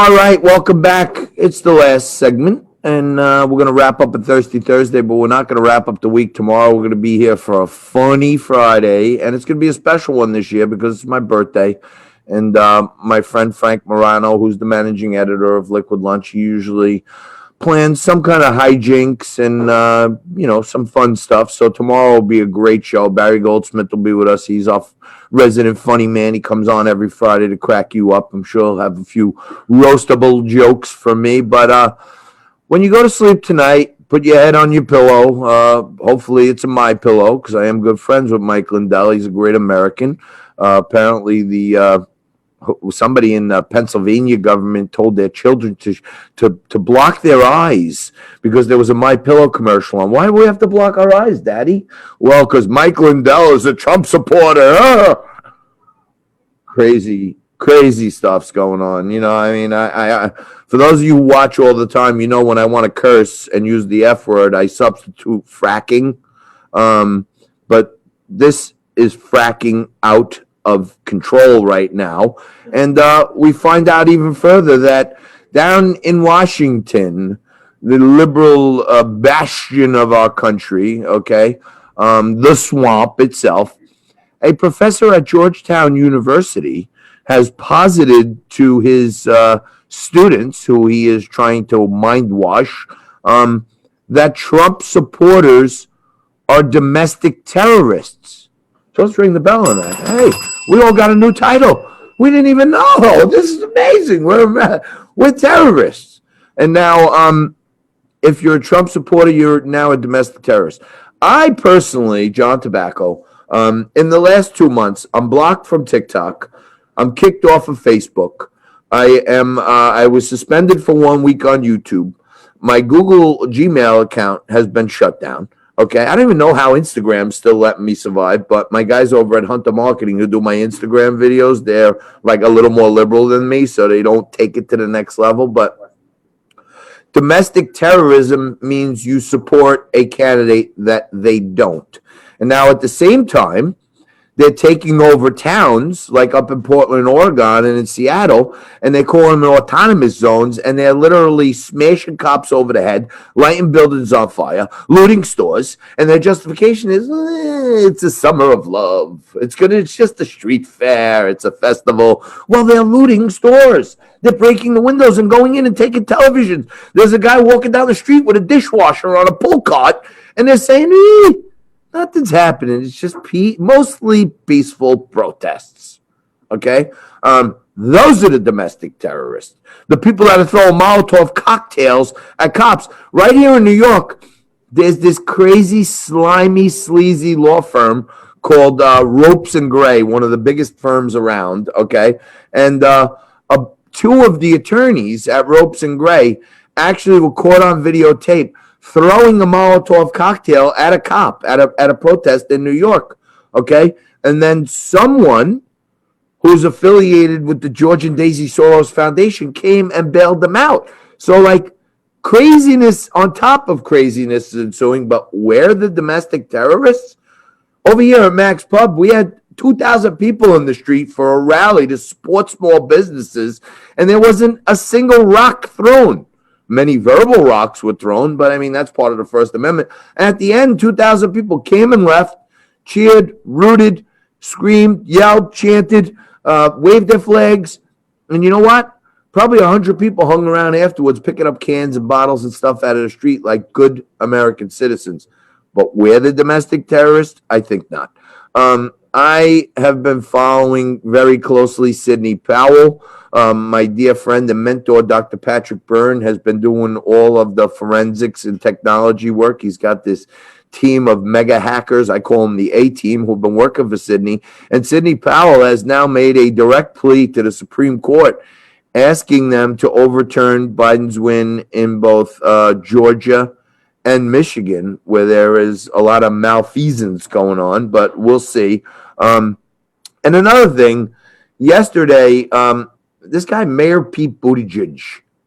All right, welcome back. It's the last segment, and we're going to wrap up a Thirsty Thursday, but we're not going to wrap up the week tomorrow. We're going to be here for a funny Friday, and it's going to be a special one this year because it's my birthday. And my friend Frank Morano, who's the managing editor of Liquid Lunch, he usually plans some kind of hijinks and some fun stuff. So tomorrow will be a great show. Barry Goldsmith will be with us. He's our resident funny man. He comes on every Friday to crack you up. I'm sure he'll have a few roastable jokes for me. But when you go to sleep tonight, put your head on your pillow. Hopefully it's a My Pillow because I am good friends with Mike Lindell. He's a great American. Apparently somebody in the Pennsylvania government told their children to block their eyes because there was a My Pillow commercial on. Why do we have to block our eyes, Daddy? Well, because Mike Lindell is a Trump supporter. Crazy stuff's going on. I for those of you who watch all the time, when I want to curse and use the F word, I substitute fracking. But this is fracking out of control right now. And we find out even further that down in Washington, the liberal bastion of our country, the swamp itself, a professor at Georgetown University has posited to his students, who he is trying to mind wash, that Trump supporters are domestic terrorists. So let's ring the bell on that. Hey, we all got a new title. We didn't even know. This is amazing. We're terrorists. And now, if you're a Trump supporter, you're now a domestic terrorist. I personally, John Tobacco, in the last 2 months, I'm blocked from TikTok. I'm kicked off of Facebook. I was suspended for 1 week on YouTube. My Google Gmail account has been shut down. Okay, I don't even know how Instagram still let me survive, but my guys over at Hunter Marketing who do my Instagram videos, they're like a little more liberal than me, so they don't take it to the next level. But domestic terrorism means you support a candidate that they don't. And now at the same time, they're taking over towns like up in Portland, Oregon, and in Seattle, and they call them autonomous zones, and they're literally smashing cops over the head, lighting buildings on fire, looting stores, and their justification is, it's a summer of love. It's just a street fair. It's a festival. Well, they're looting stores. They're breaking the windows and going in and taking televisions. There's a guy walking down the street with a dishwasher on a pull cart, and they're saying, nothing's happening. It's just mostly peaceful protests. Okay? Those are the domestic terrorists. The people that are throwing Molotov cocktails at cops. Right here in New York, there's this crazy, slimy, sleazy law firm called Ropes and Gray, one of the biggest firms around. Okay? And two of the attorneys at Ropes and Gray actually were caught on videotape throwing a Molotov cocktail at a cop at a protest in New York, okay? And then someone who's affiliated with the George and Daisy Soros Foundation came and bailed them out. So, craziness on top of craziness is ensuing, but where the domestic terrorists? Over here at Max Pub, we had 2,000 people in the street for a rally to support small businesses, and there wasn't a single rock thrown. Many verbal rocks were thrown, but that's part of the First Amendment. And at the end, 2,000 people came and left, cheered, rooted, screamed, yelled, chanted, waved their flags. And you know what? Probably 100 people hung around afterwards, picking up cans and bottles and stuff out of the street like good American citizens. But where the domestic terrorists? I think not. I have been following very closely Sidney Powell. My dear friend and mentor, Dr. Patrick Byrne, has been doing all of the forensics and technology work. He's got this team of mega hackers. I call them the A-team, who've been working for Sidney. And Sidney Powell has now made a direct plea to the Supreme Court, asking them to overturn Biden's win in both Georgia and Michigan, where there is a lot of malfeasance going on, but we'll see. And another thing, yesterday, this guy, Mayor Pete Buttigieg,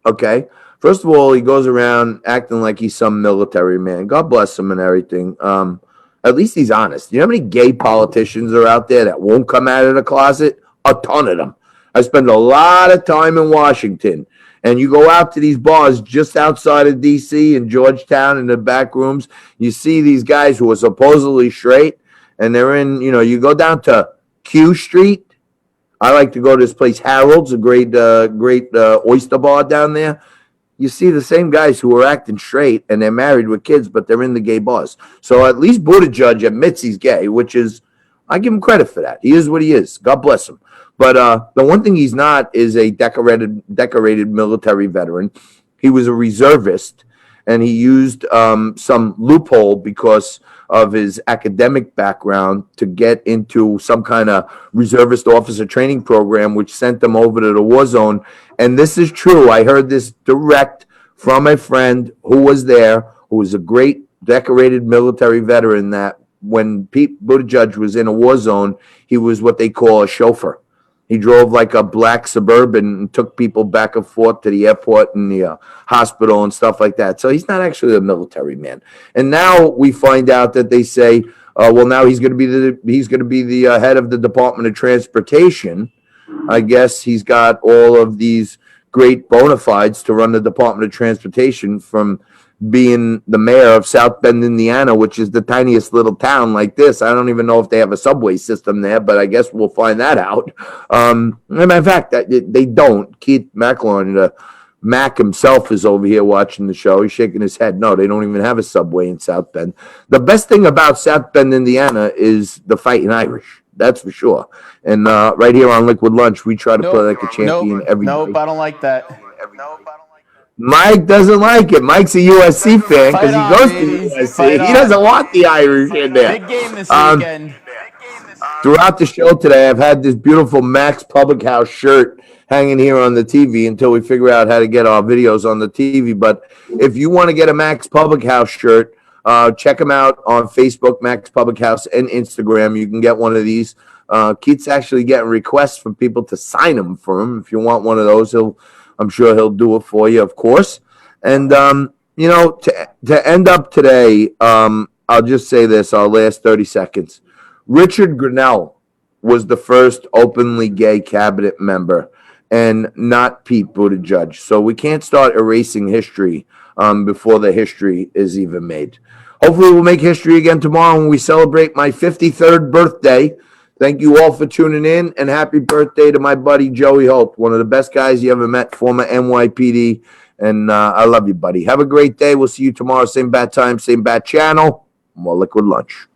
okay? First of all, he goes around acting like he's some military man. God bless him and everything. At least he's honest. You know how many gay politicians are out there that won't come out of the closet? A ton of them. I spend a lot of time in Washington, And you go out to these bars just outside of D.C. and Georgetown in the back rooms, you see these guys who are supposedly straight, and they're in, you go down to Q Street. I like to go to this place, Harold's, a great oyster bar down there. You see the same guys who are acting straight, and they're married with kids, but they're in the gay bars. So at least Buttigieg admits he's gay, which is, I give him credit for that. He is what he is. God bless him. But the one thing he's not is a decorated military veteran. He was a reservist, and he used some loophole because of his academic background to get into some kind of reservist officer training program, which sent him over to the war zone. And this is true. I heard this direct from a friend who was there, who was a great decorated military veteran, that when Pete Buttigieg was in a war zone, he was what they call a chauffeur. He drove like a black Suburban and took people back and forth to the airport and the hospital and stuff like that. So he's not actually a military man. And now we find out that they say, well, now he's going to be the head of the Department of Transportation. I guess he's got all of these great bona fides to run the Department of Transportation, from being the mayor of South Bend, Indiana, which is the tiniest little town like this. I don't even know if they have a subway system there, but I guess we'll find that out. As a matter of fact, they don't. Keith McLaurin, Mac himself, is over here watching the show. He's shaking his head. No, they don't even have a subway in South Bend. The best thing about South Bend, Indiana, is the Fighting Irish. That's for sure. And right here on Liquid Lunch, we try to play like a champion every day. Nope, I don't like that. Mike doesn't like it. Mike's a USC fan because he goes to USC. He doesn't want the Irish in there. Big game this weekend. Throughout the show today, I've had this beautiful Max Public House shirt hanging here on the TV until we figure out how to get our videos on the TV. But if you want to get a Max Public House shirt, check them out on Facebook, Max Public House, and Instagram. You can get one of these. Keith's actually getting requests from people to sign them for him. If you want one of those, I'm sure he'll do it for you, of course. And, to end up today, I'll just say this, our last 30 seconds. Richard Grinnell was the first openly gay cabinet member, and not Pete Buttigieg. So we can't start erasing history before the history is even made. Hopefully we'll make history again tomorrow when we celebrate my 53rd birthday. Thank you all for tuning in, and happy birthday to my buddy Joey Holt, one of the best guys you ever met, former NYPD. And I love you, buddy. Have a great day. We'll see you tomorrow, same bat time, same bat channel. More Liquid Lunch.